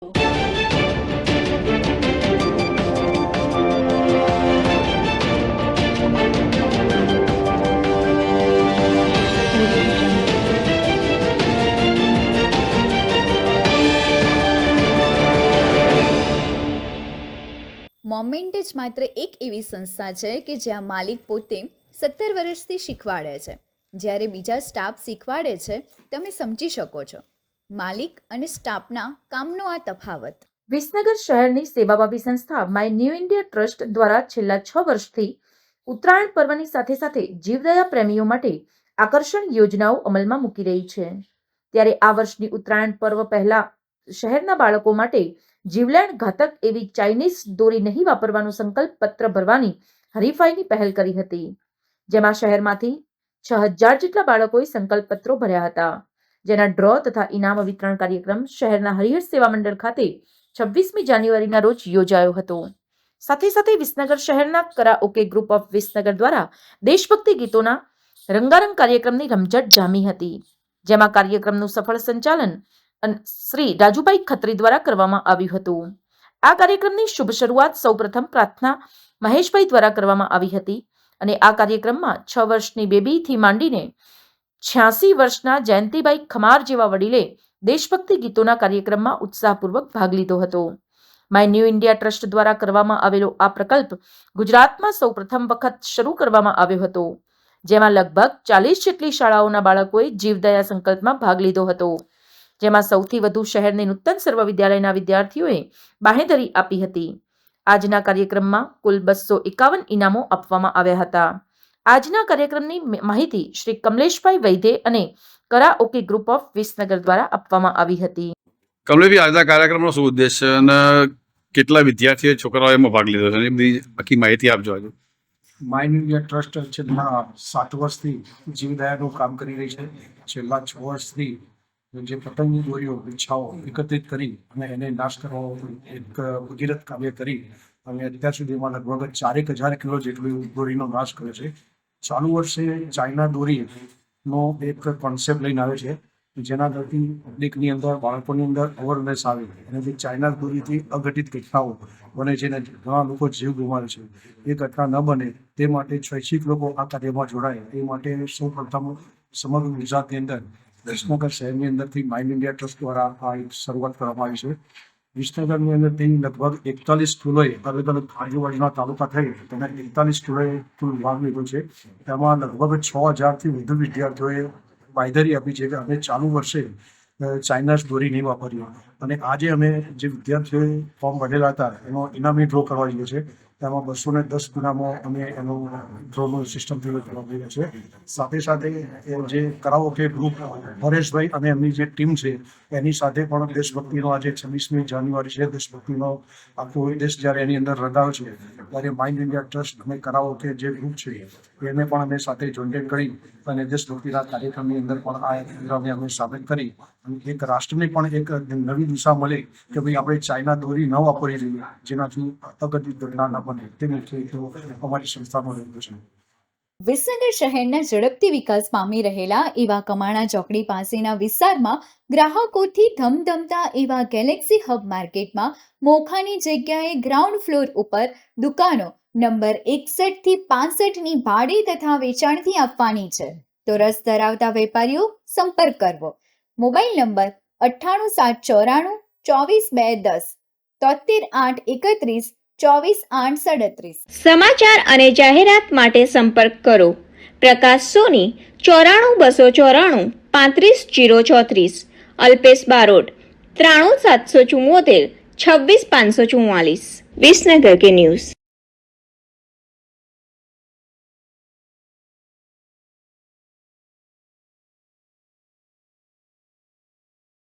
Moment જ માત્ર એક એવી સંસ્થા છે કે જ્યાં માલિક પોતે 17 વર્ષથી શીખવાડે છે, જ્યારે બીજા સ્ટાફ શીખવાડે છે. તમે સમજી શકો છો માલિક અને સ્ટાફના કામનો આ તફાવત. વિસનગર શહેરની સેવાભાવી સંસ્થા માય ન્યૂ ઇન્ડિયા ટ્રસ્ટ દ્વારા છેલ્લા 6 વર્ષથી ઉત્તરાયણ પર્વની સાથે સાથે જીવદયા પ્રેમીઓ માટે આકર્ષણ યોજનાઓ અમલમાં મૂકી રહી છે. ત્યારે આ વર્ષની ઉત્તરાયણ પર્વ પહેલા શહેરના બાળકો માટે જીવલેણ ઘાતક એવી ચાઇનીઝ દોરી નહીં વાપરવાનો સંકલ્પ પત્ર ભરવાની હરીફાઈની પહેલ કરી હતી, જેમાં શહેરમાંથી 6000 જેટલા બાળકોએ સંકલ્પ પત્રો ભર્યા હતા, જેના ડ્રો તથા ઇનામ વિતરણ કાર્યક્રમ શહેરના હરિહર સેવા મંડળ ખાતે 26મી જાન્યુઆરીના રોજ યોજાયો હતો. સાથે સાથે વિસનગર શહેરના કરાઓકે ગ્રુપ ઓફ વિસનગર દ્વારા દેશભક્તિ ગીતોના રંગારંગ કાર્યક્રમની રમઝટ જામી હતી, જેમાં કાર્યક્રમનું સફળ સંચાલન શ્રી રાજુભાઈ ખત્રી દ્વારા કરવામાં આવ્યું હતું. આ કાર્યક્રમની શુભ શરૂઆત સૌપ્રથમ પ્રાર્થના મહેશભાઈ દ્વારા કરવામાં આવી હતી અને આ કાર્યક્રમમાં 6 વર્ષની બેબીથી માંડીને 86 વર્ષના જયંતિભાઈ ખમાર જેવા વડીલે દેશભક્તિ ગીતોના કાર્યક્રમમાં ઉત્સાહપૂર્વક ભાગ લીધો હતો. માય ન્યૂ ઇન્ડિયા ટ્રસ્ટ દ્વારા કરવામાં આવેલો આ પ્રકલ્પ ગુજરાતમાં સૌપ્રથમ વખત શરૂ કરવામાં આવ્યો હતો, જેમાં લગભગ 40 જેટલી શાળાઓના બાળકોએ જીવદયા સંકલ્પમાં ભાગ લીધો હતો, જેમાં સૌથી વધુ શહેરની નૂતન સર્વ વિદ્યાલયના વિદ્યાર્થીઓએ બાહેંધરી આપી હતી. આજના કાર્યક્રમમાં કુલ 251 ઇનામો આપવામાં આવ્યા હતા. આજના કાર્યક્રમની માહિતી શ્રી કમલેશભાઈ વૈદ્ય અને કરાઓકે ગ્રુપ ઓફ વિસનગર દ્વારા આપવામાં આવી હતી. કમલેશભાઈ, આજના કાર્યક્રમનો શું ઉદ્દેશ છે અને કેટલા વિદ્યાર્થીઓ છોકરાઓ એમાં ભાગ લીધો છે, એ બધી આખી માહિતી આપજો. આજે માય ઇન્ડિયા ટ્રસ્ટ છેલ્લા 7 વર્ષથી જીવદયાનું કામ કરી રહી છે. છેલ્લા 6 વર્ષથી જે પતંગની દોરીઓ ઈચ્છાઓ એકત્રિત કરી અને એને નાશ કરવાનો એક ભગીરથ કાર્ય કરી અને અત્યાર સુધીમાં લગભગ 4000 કિલો જેટલી દોરીનો નાશ કર્યો છે. ચાલુ વર્ષે ચાઇના દોરીનો એક કોન્સેપ્ટ લઈને આવે છે, જેના થકી પબ્લિકની અંદર, બાળકોની અંદર અવેરનેસ આવે અને જે ચાઇના દોરીથી અઘટિત ઘટનાઓ બને છે અને ઘણા લોકો જીવ ગુમાવે છે, એ ઘટના ન બને તે માટે સ્વૈચ્છિક લોકો આ કાર્યમાં જોડાય એ માટે સૌ પ્રથમ સમગ્ર ગુજરાતની અંદર વિસનગર શહેરની અંદરથી માય ઇન્ડિયા ટ્રસ્ટ દ્વારા આ એક શરૂઆત કરવામાં આવી છે. વિસનગરની અંદરથી લગભગ 41 સ્કૂલોએ અલગ અલગ આજુબાજુના તાલુકા થઈ તેના 41 સ્કૂલોએ કુલ ભાગ લીધો છે. તેમાં લગભગ 6000થી વધુ વિદ્યાર્થીઓએ બાંયધરી આપી છે કે અમે ચાલુ વર્ષે ચાઇનાઝ દોરી નહીં વાપરીએ. અને આજે અમે જે વિદ્યાર્થીઓએ ફોર્મ ભરેલા હતા એનો ઇનામી ડ્રો કરવા જઈએ છે. તેમાં 210 ઇનામો અમે એનો ડ્રોનું સિસ્ટમથી કરવા જઈએ છે. સાથે સાથે જે કરાઓકે ગ્રુપ હરેશભાઈ અને એમની જે ટીમ છે એની સાથે પણ દેશભક્તિનો આજે 26મી જાન્યુઆરી છે, દેશભક્તિનો આખો દેશ જ્યારે એની અંદર રંગાયો છે ત્યારે માય ઇન્ડિયા ટ્રસ્ટ અને કરાઓકે જે ગ્રુપ છે એને પણ અમે સાથે જોઈન્ટ કરી અને દેશભક્તિના કાર્યક્રમની અંદર પણ આ પ્રોગ્રામને અમે સામેલ કરી અને એક રાષ્ટ્રને પણ એક નવી દિશા મળે કે ભાઈ આપણે ચાઇના દોરી ન વાપરવી જોઈએ, જેનાથી અઘટિત ઘટના ન બને, તે મુખ્ય હેતુ અમારી સંસ્થાનો રહેલો છે. વિસનગર શહેરના ઝડપથી વિકાસ પામી રહેલા એવા કમાણા ચોકડી પાસેના વિસ્તારમાં ગ્રાહકોથી ધમધમતા એવા ગેલેક્સી હબ માર્કેટમાં મોખાની જગ્યાએ ગ્રાઉન્ડ ફ્લોર ઉપર દુકાનો નંબર 61 થી 65ની ભાડે તથા વેચાણથી આપવાની છે. તો રસ ધરાવતા વેપારીઓ સંપર્ક કરવો. Mobile number 98794 24210 73831 24837. સમાચાર અને જાહેરાત માટે સંપર્ક કરો પ્રકાશ સોની 94294 35034, અલ્પેશ બારોટ 93774 26544. વિસનગર કે ન્યૂઝ.